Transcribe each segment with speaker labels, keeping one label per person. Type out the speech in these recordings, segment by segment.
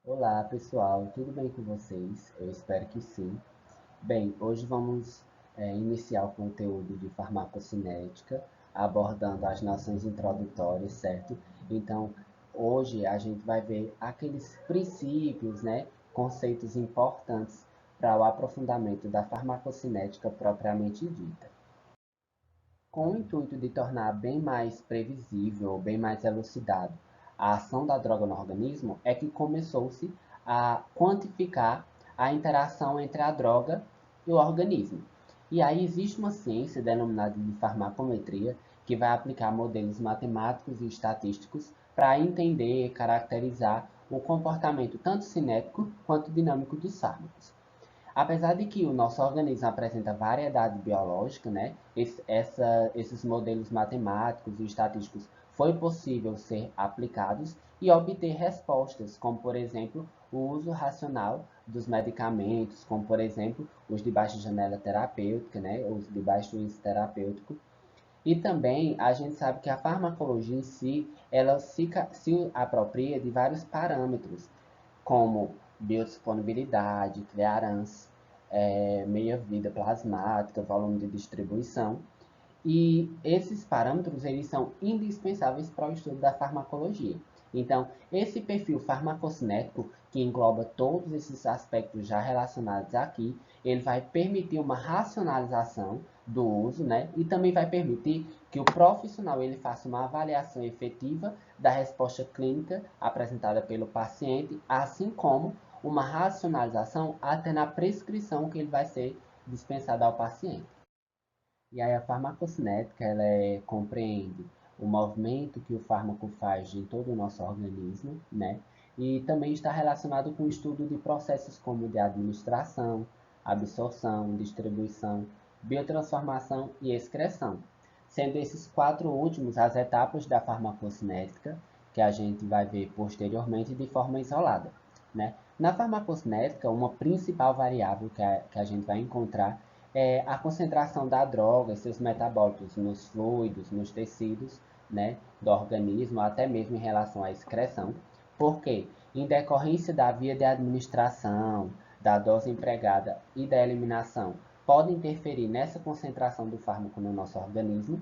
Speaker 1: Olá pessoal, tudo bem com vocês? Eu espero que sim. Bem, hoje vamos iniciar o conteúdo de farmacocinética, abordando as noções introdutórias, certo? Então, hoje a gente vai ver aqueles princípios, né, conceitos importantes para o aprofundamento da farmacocinética propriamente dita. Com o intuito de tornar bem mais previsível, bem mais elucidado a ação da droga no organismo, é que começou-se a quantificar a interação entre a droga e o organismo. E aí existe uma ciência denominada de farmacometria que vai aplicar modelos matemáticos e estatísticos para entender e caracterizar o comportamento tanto cinético quanto dinâmico dos fármacos. Apesar de que o nosso organismo apresenta variedade biológica, né, esses modelos matemáticos e estatísticos foi possível ser aplicados e obter respostas, como por exemplo o uso racional dos medicamentos, como por exemplo os de baixa janela terapêutica, né, os de baixo índice terapêutico. E também a gente sabe que a farmacologia em si, ela se apropria de vários parâmetros, como biodisponibilidade, clearance, meia-vida plasmática, volume de distribuição. E esses parâmetros eles são indispensáveis para o estudo da farmacologia. Então, esse perfil farmacocinético, que engloba todos esses aspectos já relacionados aqui, ele vai permitir uma racionalização do uso, né? E também vai permitir que o profissional ele faça uma avaliação efetiva da resposta clínica apresentada pelo paciente, assim como uma racionalização até na prescrição que ele vai ser dispensada ao paciente. E aí a farmacocinética, compreende o movimento que o fármaco faz em todo o nosso organismo, né? E também está relacionado com o estudo de processos como de administração, absorção, distribuição, biotransformação e excreção. Sendo esses quatro últimos as etapas da farmacocinética, que a gente vai ver posteriormente de forma isolada, né? Na farmacocinética, uma principal variável que a gente vai encontrar a concentração da droga e seus metabólitos nos fluidos, nos tecidos, né, do organismo, até mesmo em relação à excreção. Por quê? Em decorrência da via de administração, da dose empregada e da eliminação, pode interferir nessa concentração do fármaco no nosso organismo.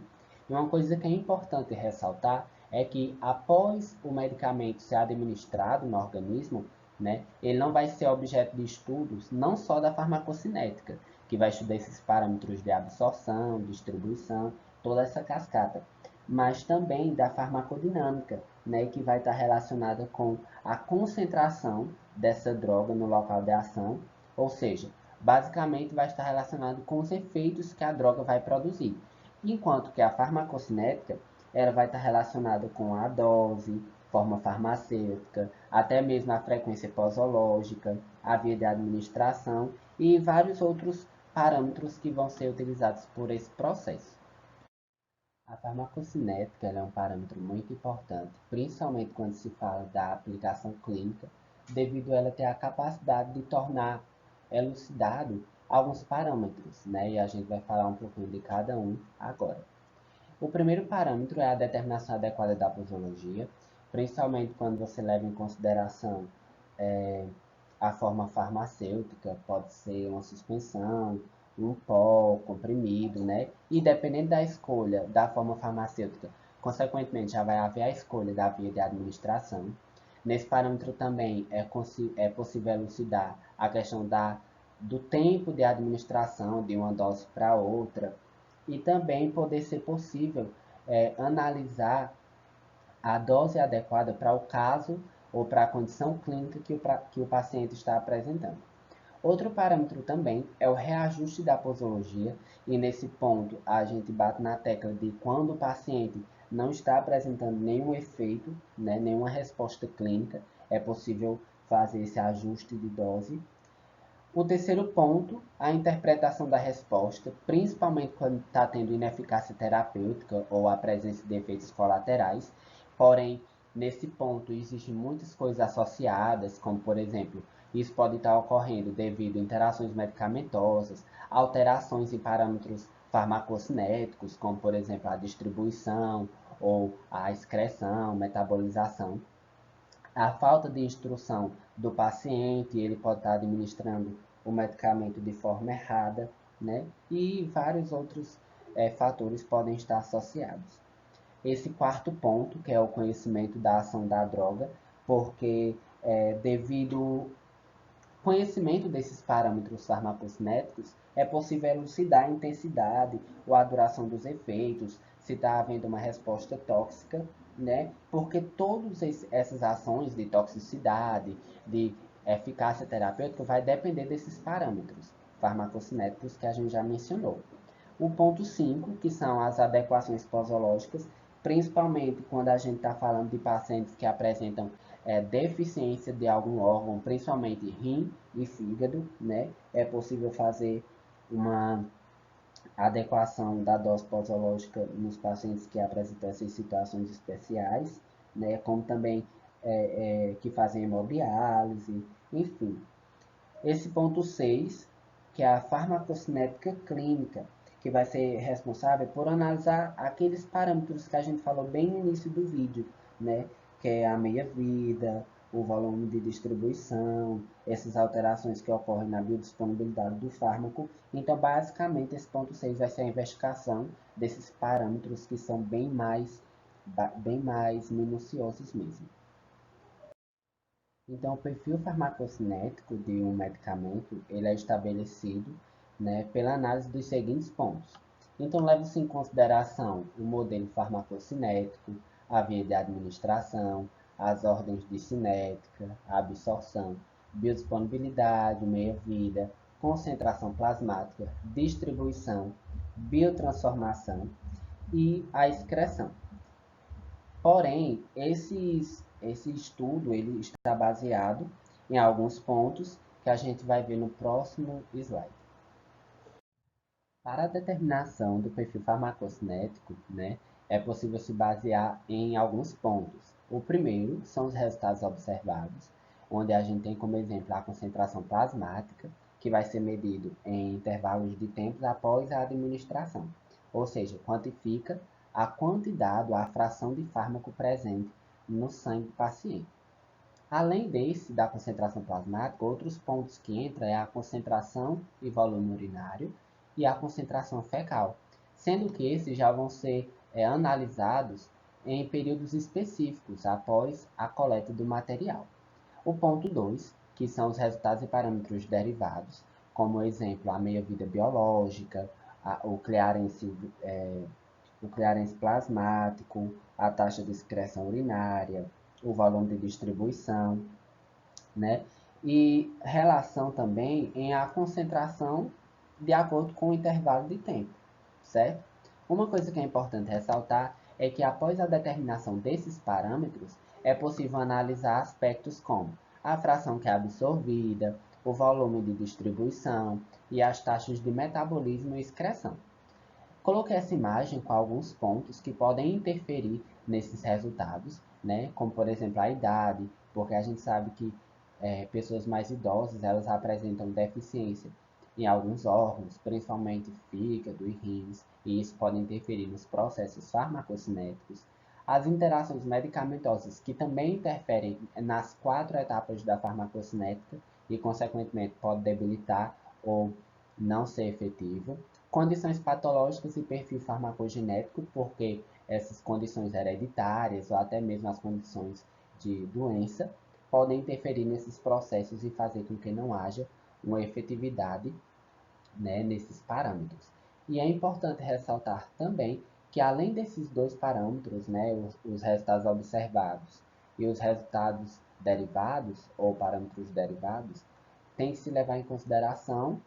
Speaker 1: E uma coisa que é importante ressaltar é que após o medicamento ser administrado no organismo, né, ele não vai ser objeto de estudos não só da farmacocinética, que vai estudar esses parâmetros de absorção, distribuição, toda essa cascata, mas também da farmacodinâmica, né, que vai estar relacionada com a concentração dessa droga no local de ação, ou seja, basicamente vai estar relacionado com os efeitos que a droga vai produzir, enquanto que a farmacocinética ela vai estar relacionada com a dose, forma farmacêutica, até mesmo a frequência posológica, a via de administração e vários outros parâmetros que vão ser utilizados por esse processo. A farmacocinética é um parâmetro muito importante, principalmente quando se fala da aplicação clínica, devido a ela ter a capacidade de tornar elucidado alguns parâmetros, né? E a gente vai falar um pouquinho de cada um agora. O primeiro parâmetro é a determinação adequada da posologia, principalmente quando você leva em consideração é, a forma farmacêutica, pode ser uma suspensão, um pó, comprimido, né? E dependendo da escolha da forma farmacêutica, consequentemente já vai haver a escolha da via de administração. Nesse parâmetro também é possível elucidar a questão do tempo de administração de uma dose para outra, e também poder ser possível analisar a dose adequada para o caso ou para a condição clínica que o paciente está apresentando. Outro parâmetro também é o reajuste da posologia, e nesse ponto a gente bate na tecla de quando o paciente não está apresentando nenhum efeito, né, nenhuma resposta clínica, é possível fazer esse ajuste de dose. O terceiro ponto, a interpretação da resposta, principalmente quando está tendo ineficácia terapêutica ou a presença de efeitos colaterais. Porém, nesse ponto existem muitas coisas associadas, como por exemplo, isso pode estar ocorrendo devido a interações medicamentosas, alterações em parâmetros farmacocinéticos, como por exemplo a distribuição ou a excreção, metabolização. a falta de instrução do paciente, ele pode estar administrando o medicamento de forma errada, né? E vários outros fatores podem estar associados. Esse quarto ponto, que é o conhecimento da ação da droga, porque devido ao conhecimento desses parâmetros farmacocinéticos, é possível elucidar a intensidade ou a duração dos efeitos, se está havendo uma resposta tóxica, né? Porque todas essas ações de toxicidade, de eficácia terapêutica, vai depender desses parâmetros farmacocinéticos que a gente já mencionou. O ponto 5, que são as adequações posológicas, principalmente quando a gente está falando de pacientes que apresentam deficiência de algum órgão, principalmente rim e fígado, né? É possível fazer uma adequação da dose posológica nos pacientes que apresentam essas situações especiais, né? Como também que fazem hemodiálise, enfim. Esse ponto 6, que é a farmacocinética clínica, que vai ser responsável por analisar aqueles parâmetros que a gente falou bem no início do vídeo, né? Que é a meia-vida, o volume de distribuição, essas alterações que ocorrem na biodisponibilidade do fármaco. Então, basicamente, esse ponto 6 vai ser a investigação desses parâmetros que são bem mais minuciosos mesmo. Então, o perfil farmacocinético de um medicamento ele é estabelecido, né, pela análise dos seguintes pontos. Então, leva-se em consideração o modelo farmacocinético, a via de administração, as ordens de cinética, a absorção, biodisponibilidade, meia-vida, concentração plasmática, distribuição, biotransformação e a excreção. Porém, esse estudo ele está baseado em alguns pontos que a gente vai ver no próximo slide. Para a determinação do perfil farmacocinético, né, é possível se basear em alguns pontos. O primeiro são os resultados observados, onde a gente tem como exemplo a concentração plasmática, que vai ser medido em intervalos de tempos após a administração, ou seja, quantifica a quantidade ou a fração de fármaco presente no sangue do paciente. Além da concentração plasmática, outros pontos que entram é a concentração e volume urinário e a concentração fecal, sendo que esses já vão ser analisados em períodos específicos após a coleta do material. O ponto 2, que são os resultados e parâmetros derivados, como exemplo a meia-vida biológica, o clearance plasmático, a taxa de excreção urinária, o volume de distribuição, né? E relação também em a concentração de acordo com o intervalo de tempo, certo? Uma coisa que é importante ressaltar é que após a determinação desses parâmetros, é possível analisar aspectos como a fração que é absorvida, o volume de distribuição e as taxas de metabolismo e excreção. Coloquei essa imagem com alguns pontos que podem interferir nesses resultados, né? Como por exemplo a idade, porque a gente sabe que pessoas mais idosas elas apresentam deficiência em alguns órgãos, principalmente fígado e rins, e isso pode interferir nos processos farmacocinéticos. As interações medicamentosas, que também interferem nas 4 etapas da farmacocinética e, consequentemente, pode debilitar ou não ser efetivo. Condições patológicas e perfil farmacogenético, porque essas condições hereditárias ou até mesmo as condições de doença podem interferir nesses processos e fazer com que não haja uma efetividade, né, nesses parâmetros. E é importante ressaltar também que além desses dois parâmetros, né, os resultados observados e os resultados derivados ou parâmetros derivados, tem que se levar em consideração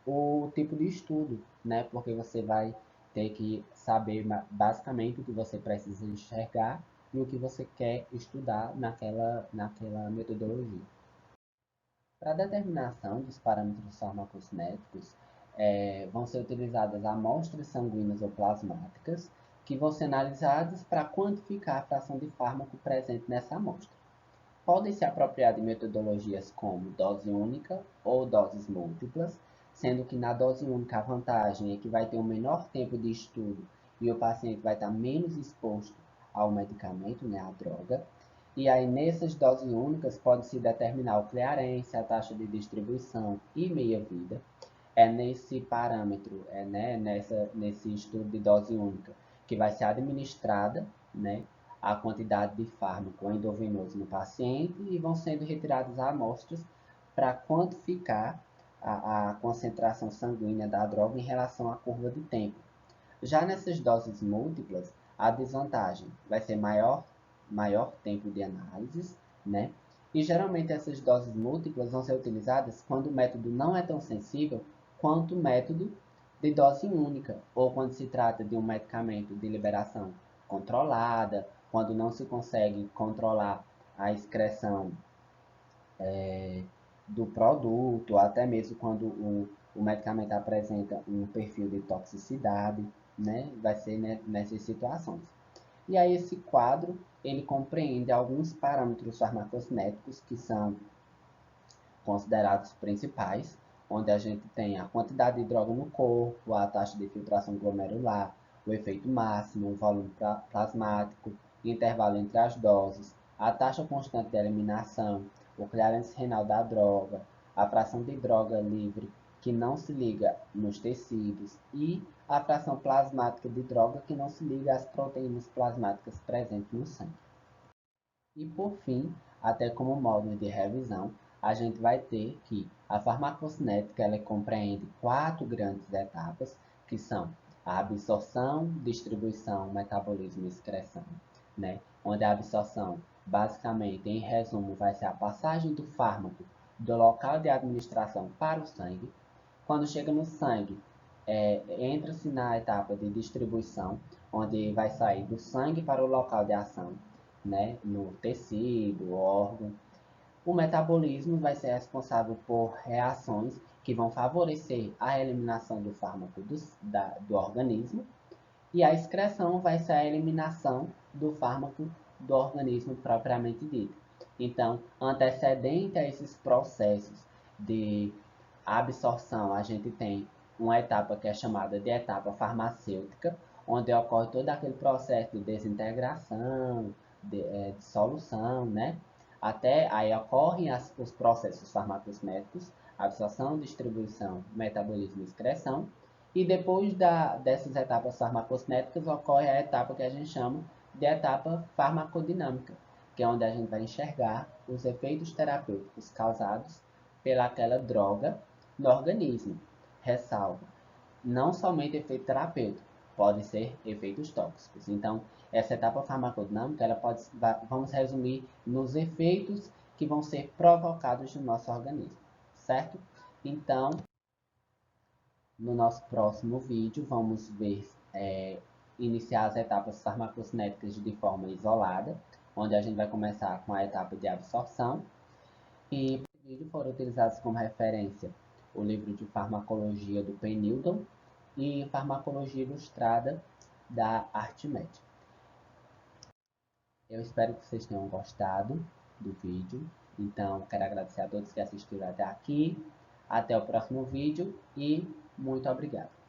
Speaker 1: o tipo de estudo, né? Porque você vai ter que saber basicamente o que você precisa enxergar e o que você quer estudar naquela metodologia. Para a determinação dos parâmetros farmacocinéticos, vão ser utilizadas amostras sanguíneas ou plasmáticas, que vão ser analisadas para quantificar a fração de fármaco presente nessa amostra. Podem se apropriar de metodologias como dose única ou doses múltiplas, sendo que na dose única a vantagem é que vai ter um menor tempo de estudo e o paciente vai estar menos exposto ao medicamento, né, à droga. E aí, nessas doses únicas, pode-se determinar o clearance, a taxa de distribuição e meia-vida. É nesse parâmetro, nesse estudo de dose única, que vai ser administrada, né, a quantidade de fármaco endovenoso no paciente e vão sendo retiradas amostras para quantificar a concentração sanguínea da droga em relação à curva de tempo. Já nessas doses múltiplas, a desvantagem vai ser maior tempo de análises, né? E geralmente essas doses múltiplas vão ser utilizadas quando o método não é tão sensível quanto o método de dose única, ou quando se trata de um medicamento de liberação controlada, quando não se consegue controlar a excreção do produto, até mesmo quando o medicamento apresenta um perfil de toxicidade, né? Vai ser nessas situações. E aí esse quadro, ele compreende alguns parâmetros farmacocinéticos que são considerados principais, onde a gente tem a quantidade de droga no corpo, a taxa de filtração glomerular, o efeito máximo, o volume plasmático, intervalo entre as doses, a taxa constante de eliminação, o clearance renal da droga, a fração de droga livre que não se liga nos tecidos e a fração plasmática de droga que não se liga às proteínas plasmáticas presentes no sangue. E por fim, até como modo de revisão, a gente vai ter que a farmacocinética ela compreende 4 grandes etapas, que são a absorção, distribuição, metabolismo e excreção, né? Onde a absorção, basicamente, em resumo, vai ser a passagem do fármaco do local de administração para o sangue. Quando chega no sangue, entra-se na etapa de distribuição, onde vai sair do sangue para o local de ação, né, no tecido, órgão. O metabolismo vai ser responsável por reações que vão favorecer a eliminação do fármaco do organismo, e a excreção vai ser a eliminação do fármaco do organismo propriamente dito. Então, antecedente a esses processos de absorção, a gente tem uma etapa que é chamada de etapa farmacêutica, onde ocorre todo aquele processo de desintegração, de dissolução, né? Até aí ocorrem os processos farmacosméticos, absorção, distribuição, metabolismo e excreção. E depois dessas etapas farmacocinéticas ocorre a etapa que a gente chama de etapa farmacodinâmica, que é onde a gente vai enxergar os efeitos terapêuticos causados pelaquela droga no organismo. Ressalva, não somente efeito terapêutico, podem ser efeitos tóxicos. Então, essa etapa farmacodinâmica, vamos resumir nos efeitos que vão ser provocados no nosso organismo, certo? Então, no nosso próximo vídeo, vamos ver iniciar as etapas farmacocinéticas de forma isolada, onde a gente vai começar com a etapa de absorção. E nesse vídeo foram utilizados como referência o livro de farmacologia do Penildon e farmacologia ilustrada da ArtMed. Eu espero que vocês tenham gostado do vídeo. Então, quero agradecer a todos que assistiram até aqui. Até o próximo vídeo e muito obrigado.